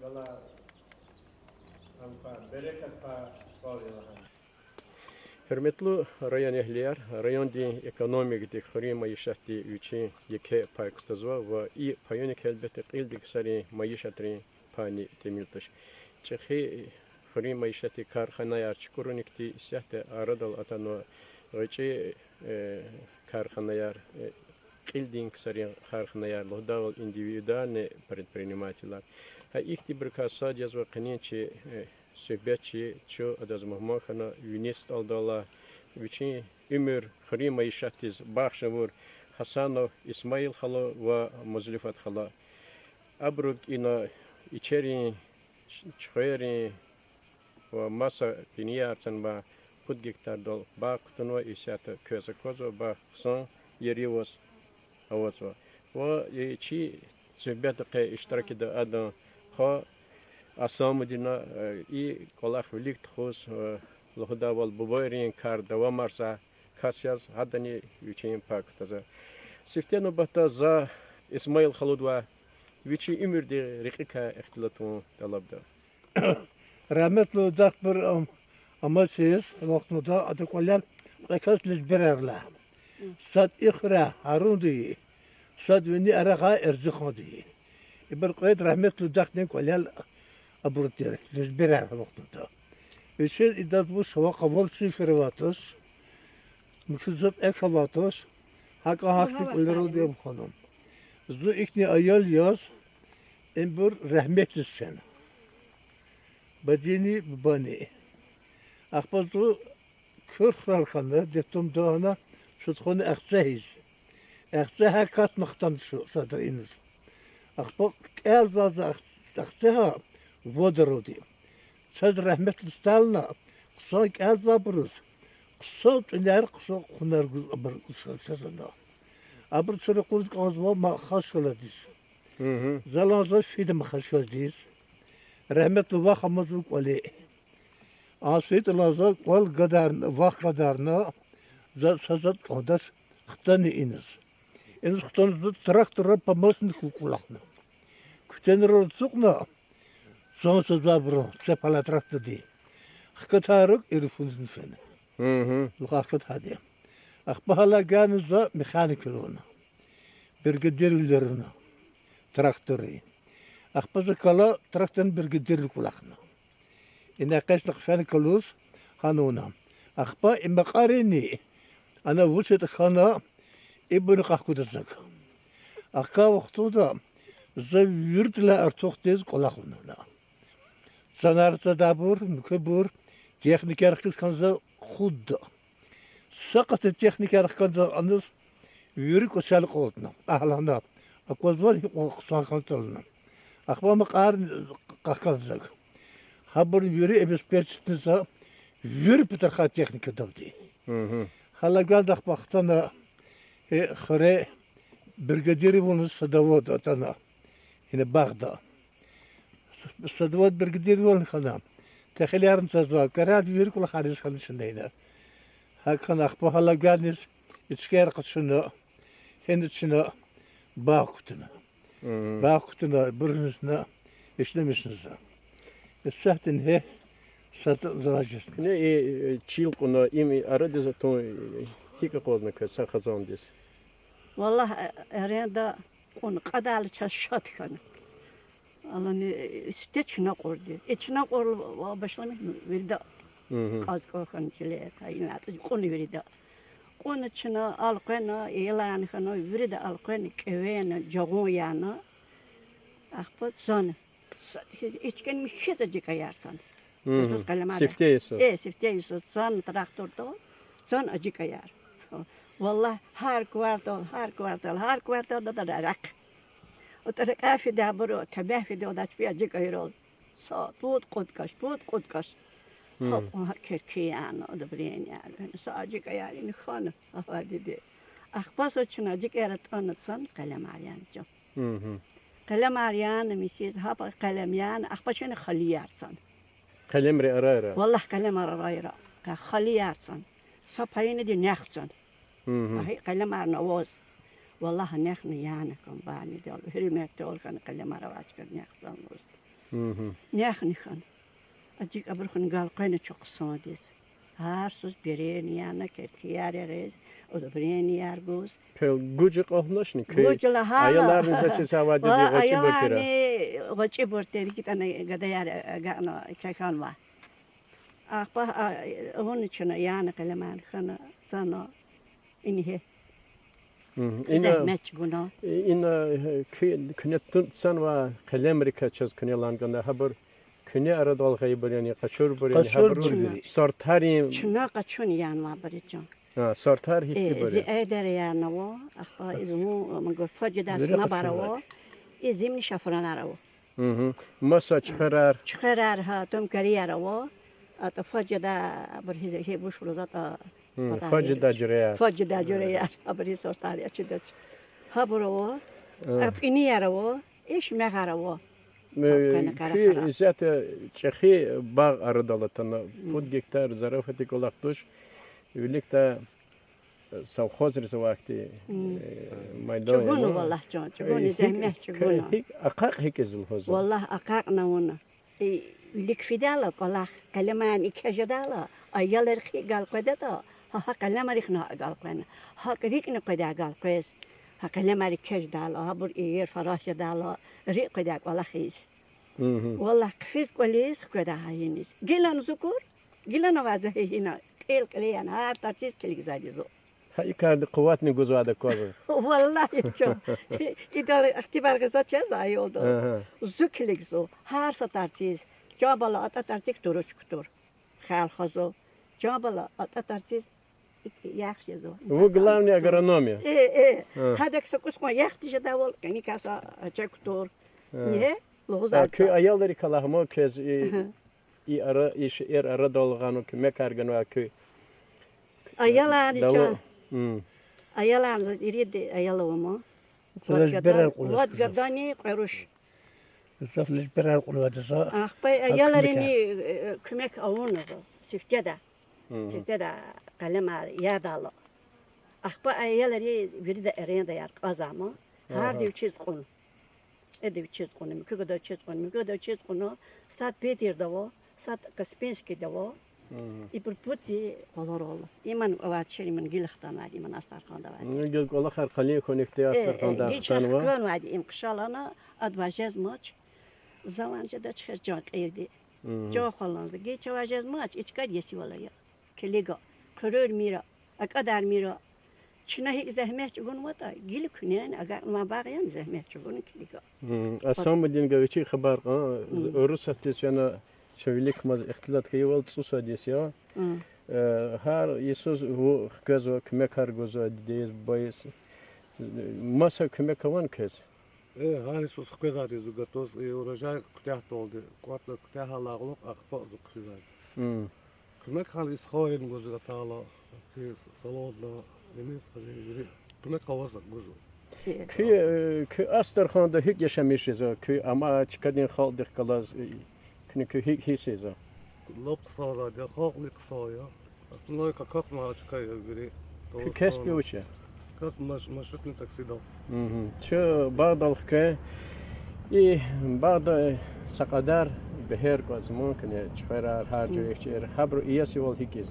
yala ampa bereket pa bağlayan. Hürmetli rayon ehliler, rayon di ekonomik di khuri maişati üçü yeke paykutazva ve i payonik elbette ildik sari maişatri pani temiltaş. Çehi khuri maişati karxanaya çukurunikti sahte aradal atano Речи карханаяр килдинг сари карханаяр лохдавал индивидуальные предприниматели. А их тибрка садяз ва канинчи сөбячи чо адазмахмахана юнист алдала вичи умер хрима ишатиз бахшавур Хасанов Исмаил хало ва Музлифат хало. Абрук ина ичери чхери ва маса пиньярцан ба Put gektar dol ba kutunwa isyata köze kozo ba son yerivos avozwa. Ve çi söhbette iştirak ede adam ha asamudina i kolak vilik txus lohda val bubayrin kar devam arsa kasyaz hadani üçün paktaza. Sifteno bahta za İsmail Haludwa viçi ümürde rikika ihtilatun talabda. Rahmetli Zakbir ama siz vaktinde adı koyar rekasınız birerler. Sad ikhra harun diye. Sad vini arağa erzikha diye. Bir koyar rahmetli Zakbir koyar aburtiyar. Siz birer vaktinde. Ve siz iddiat bu şava kaval sıfır vatos. Müşüzat ek vatos. Haka haktik uları diye bu konum. Zu ikni ayal yaz. Embur rahmetli sen. Badini bani. Akbazı kırklarkanı detum dağına sütkonu eksehiz. Ekse hakikat mıhtam şu sadriniz. Akbaz erzazı ekseha vodaru diyeyim. Söz rahmetli Stalin'a kısa erzazı buruz. Kısa tüner kısa kunar sözünde. Abur sürü kuzik ağzıma mahaşkıladıyız. Zalanza fidim mahaşkıladıyız. Rahmetli vakamızlık oli. Asıyet lazım kol kadar vak kadarına sazat kodas xtani iniz. İniz xtanızda traktörü pamasını kukulakna. Kütenir sukna son sözler bro sepala traktör di. Xkatarık irfunzun fene. Luqaqat hadi. Akbahala ganıza mekanik oluna. Birgedirlerine traktörü. Akbazı kala traktörün birgedirli kulakna. إن قيس نقشان كلوس خانونا أخبا إما قارني أنا وشت خانا ابن قاكو دزك أخا وقتو دا زويرت لا أرتوختيز قلاخونا سنار تدابور مكبور تكنيك أرخيز كنزا خود سقط التكنيك أرخيز أنس يوريك وسال قوتنا أهلنا أكوز والي قصان خانتلنا أخبا مقارن قاكوزك Haber yürü ebespetsinize yürü pıtaka teknik davdi. Hala geldik baktana xare birgadiri bunu sadavad atana. Yine Bağda. Sadavad birgadiri bunu xana. Tekhil yarım sazva. Karat yürü kula xaris xanışındaydı. Hakan akba hala geldiniz. İçker kıçına. Kendi içine bağ kutuna. Bağ kutuna birinizine işlemişsiniz. Сахтин he satın zaracız. Ne çil konu imi aradı zaten hika kodna ka sakazan dis. Vallahi arada konu kadalı çalışat kanı. Allah'ın içine koydu. İçine koydu başlamış verdi. Kaz kokan çile kayınat konu verdi. Konu içine alqana elan kanı verdi alqana kevene jagon yana. Akbat zan İçken mi şiddet kayarsan. Sifteyiso. Sifteyiso. Son traktörde, son acı kayar. Vallahi her kvartal da rak. O da kafi da buru, tabafi da da bir acı kayar ol. Sa tut kutkaş. Hop kerkiyan o da bilen yani. Sa acı kayar ini khan. Dedi. Akbas için acı kayar tanıtsan kalem arayanca. Kalem arayan misiz hapa kalem yan akbaşını xaliyarsan. Kalem re ara. Vallahi kalem ara. Ka xaliyarsan. Sapayını di nexsan. Kalem arna voz. Vallahi nexni yani kan bani de hürmet ol kan kalem ara açkan nexsan voz. Nehnihan. Acık abrıkın galqayna çok sandız. Her söz bireyni yana kertiyarız. O da bireyni yarguz. Köy gucuk olmuş köy. Gocula hala. Ayaların saçı savacı bir goçi bırtira. Ayalani goçi bırtira iki tane gadayar gana kakan var. Akba onun için yani kelimen kana sana inhe. Zahmet guna. İna küne tutsan va kalemrika çöz künelanganda haber küne arada olgayı böyle kaçır böyle Kaçır haber böyle. sortarim. Çuna kaçın yani var birican. Ha sortar hiç böyle. Eder yani o. Akba izmu mangor fajda Böyle sma bara kaçıyorlar. o. İzimni şafran ara o. Masa çıkarar. Çıkarar ha tüm kariyer o. Ata fajda bir he bu şurada Facı cüreyar. Fajda jureyar. Haberi sortar ya çıdı. Habero o. Ap ini yara o. İş megara o. Ki zaten çehi bağ aradalatana fut gektar zarafatik olaktuş. Birlikte savhoz vakti maydan. Çugunu vallahi can. Çugunu zehmet çugunu. Akak hekizul hoza. Vallahi akak na onu. Likfidala kolak kalaman ikajadala. Ayalar khi gal qadata. Ha kalamar khna gal qana. Ha rikna qada gal qes. Ha kalamar ikajdala. Ha bur yer farashadala. Rik qada wala khis. Vallahi kfis qolis qada haynis. Gilan zukur. Gilan wazahina. Tel kaliyan har tartis keligzajizo. Hayıkardı kuvvet ne guzada kozu. Vallahi çok. İdare ihtibar kısa çez ay oldu. Züklik zo. Her satartiz. Cabala atatartik duruş kutur. Xal xazo. Cabala atatartiz. Yaxşı zo. Bu glavni agronomiya. Hadak sokus ko yaxşı jadavol. Kani kasa çekutur. Ne? Lozat. Köy ayalları kalahmo kez i ara iş ara dolganu kömek arganu köy. Ayalar için. Ayalar iridi ayalavamo. Vat gadani qayruş. Safleş birer kulvadasa. Akbay ayalarını kömek avunuz. Sifteda. Sifteda kalema yadalı. Akbay ayaları biri de erende yar kazamı. Her de çiz konu. Ede çiz konu. Mükü da çiz konu. Mükü da çiz konu. Sat Petir da o. Sat Kaspinski da o. İpur puti olur olur. İman avat şerimin gilhtan var. İman astarkan da var. Gel kola harkali konekte astarkan da astan var. Geçen var. İmkşalana advajez maç. Zamanca da çıkar can evde. Can falandı. Geçen vajez maç. İçkar yesi valla ya. Keliga. Kırır mira. Akadar mira. Çına hiç zahmet çugun vata. Gil künen. Agar ma bağıyan zahmet çugun keliga. Asam din gaviçi haber Rus ateşine şöyle kmaz ihtilat kıyıval tsusa desya. Her Yesus bu gazo kömek har gazo diye bayız. Masa kömek kavan kez. Hani sus kıza diyor gatos urajay kutahta oldu. Kuatla kutaha lağlık akpa kıza. Kömek hal ishorin gozu gatala. Salodla deniz kızı. Kömek kavasa gozu. Köy Astarkhan'da hük yaşamışız o köy ama çıkadın haldık kalaz. Köy hük hissez o. Lop kısa da kalklı kısa ya. Aslında kakma çıkıyor biri. Köy kesbi uça. Kat maşıklı taksida. Şu bağdalık köy. Bağda sakadar beher koz mümkün çıkarar harcı içer. Habru iyisi ol hikiz.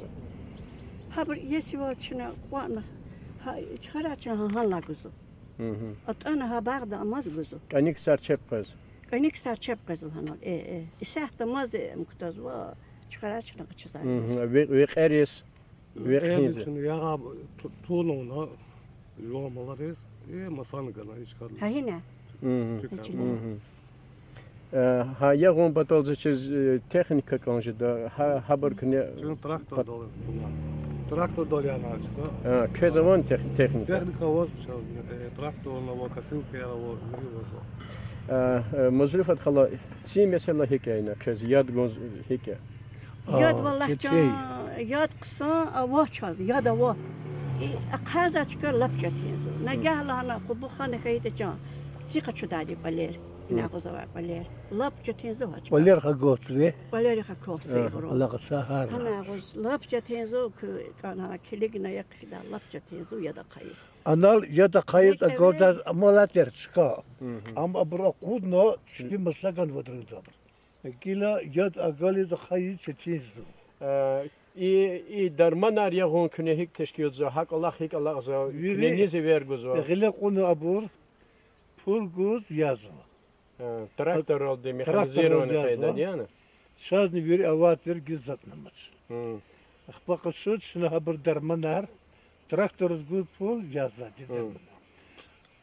Habur yesi var çına kuana. Çıkarar çına hala guzu. Atana ha bağda amaz guzu. Kanik sarçep koz. Kanik sarçep guzu hanal. İsahta maz mukutaz va. Çıkarar çına kaçızar. Ve eris. Ve Evet, khiz. şimdi ya tuğluna yoğmalarız. Masanı gana hiç kaldı. Ha yine. Ha yagun batolca çiz teknika kanjı da haber kine Şimdi traktör dolu bunlar. Traktör dolu yani açık. Ha kezavan teknika. Tehnika var traktörla var kasilke ya var gri var. Muzrifat khala si mesela hikayena kez yad goz hikaye. Yad vallahi can. Yad kısa avah çal. Yad avah. Akaza çıkar lapçat yendu. Nagahla kubu khane kayıt can. Sika çudadi baler. İna kuzavar baler. Lapçat yendu haç. Valer hagotli. Baler hakot. Allah sahar. Hana kuz lapçat yendu kana kiligna yakfida lapçat yendu ya da kayıs. Anal ya da kayıt agorda amalat yer çıka. Ama bura kudno çıkı masakan vadırın. Gila yad agali de hayı çetinizdu. İ derman arya hon künehik teşkil zo hak Allah zo Yürü. künenizi ver guzo. Gila konu abur pul guz yazma. Traktör oldu mekanizir onu yazma. payda diyana. Şadni bir avat bir gizzat namaç. Hı. Akbaqı şut şuna haber dermanar traktör guz pul yazma.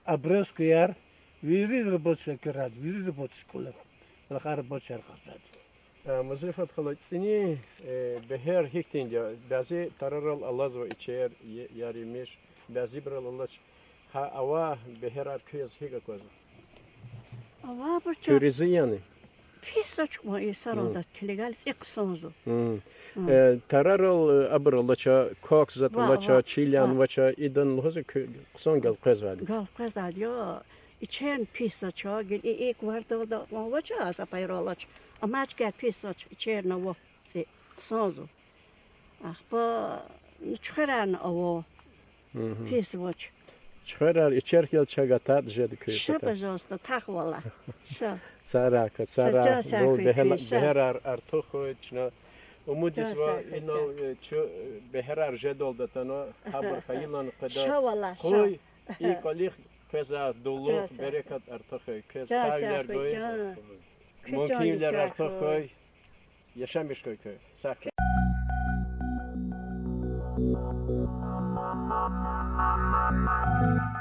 Abres kıyar viri robot şekerat viri robot şkola. Rakar robot şarkasad. Muzafat khalatini beher hiktince bazı tararal Allah zo içer yarimiş bazı bir Allah ha ava beher arkayız higa koz. Ava bu çok Körizi yani. pis açma isar oldu. Legal iqsonzu. Tararal abr Allah ça koks zat Va, Allah ça va, çilyan vaça idan luhuz kson gal koz var. Gal qazad yo. İçen pis aço gel ilk vardı da vaça asa payrolaç. Ama gel pis aç içer na va se sonzu. Ah bu çıkaran o pis vaç. Çıkarar içer gel çagatat jedi köy. Şapajosta takvala. Şa. Saraka Saca sara bol sakı, beher artoxo çna umudis Saca va sakı, ino çu beher jedol datano haber kayılan kadar Şavala. koy ilk alih keza dolu Saca berekat artoxo kez Saca saylar sakı, goy can. mumkinler Saca sakı. artoxo yaşamış koy köy sakı Thank you.